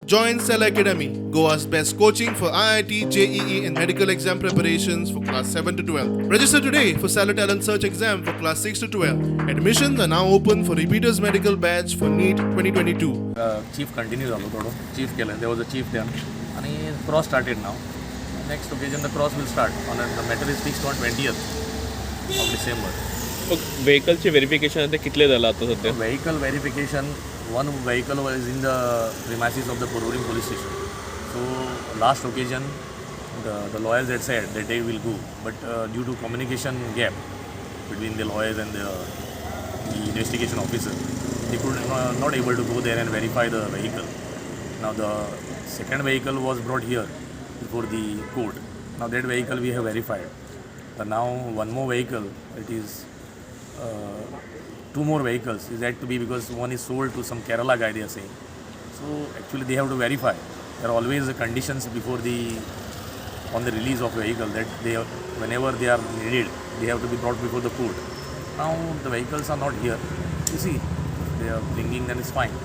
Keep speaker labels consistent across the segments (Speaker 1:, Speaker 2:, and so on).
Speaker 1: Join Cell Academy, Goa's best coaching for IIT, JEE, and medical exam preparations for class 7 to 12. Register today for Cell Talent Search exam for class 6 to 12. Admissions are now open for repeaters medical batch for NEET 2022.
Speaker 2: Chief continues झालो थोडं chief केलं there was a chief then आणि cross started now. Next occasion the cross will start on the matter is fixed on 20th of December.
Speaker 3: व्हेकलचे verification आता कितले झालं आता सध्या?
Speaker 2: Vehicle verification, one vehicle was in the premises of the Prudent police station. So last occasion the lawyers had said that they will go, but due to communication gap between the lawyers and the investigation officer, they could not able to go there and verify the vehicle. Now the second vehicle was brought here before the court. Now that vehicle we have verified. But now one more vehicle, it is two more vehicles is had to be because one is sold to some Kerala guy, they are saying. So actually they have to verify. There are always the conditions before on the release of vehicle that whenever they are needed, they have to be brought before the court. Now the vehicles are not here. You see, they are bringing them, it's fine.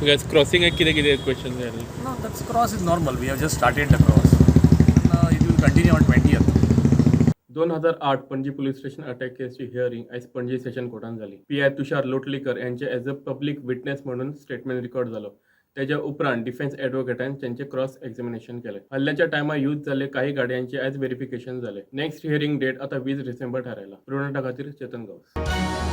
Speaker 3: Guys, crossing आहे किती question झाले?
Speaker 2: No, that's cross is normal. We have just started the cross. It will continue on 20th.
Speaker 3: 2008 Panaji police station attack केसची hearing आज Panaji session कोर्टात झाली. PI. Tushar Lotlikar यांचे as a public witness म्हणून statement record झालं. त्याच्या उपरांत डिफेन्स ॲडव्होकेटान त्यांचे क्रॉस एक्झामिनेशन केले. हल्ल्याच्या टायमार यूज झाले काही गाड्यांचे आज व्हेरिफिकेशन झाले. नेक्स्ट हिअरिंग डेट आता 20 डिसेंबर ठरायला. प्रुडंटा खातीर चेतन गावस.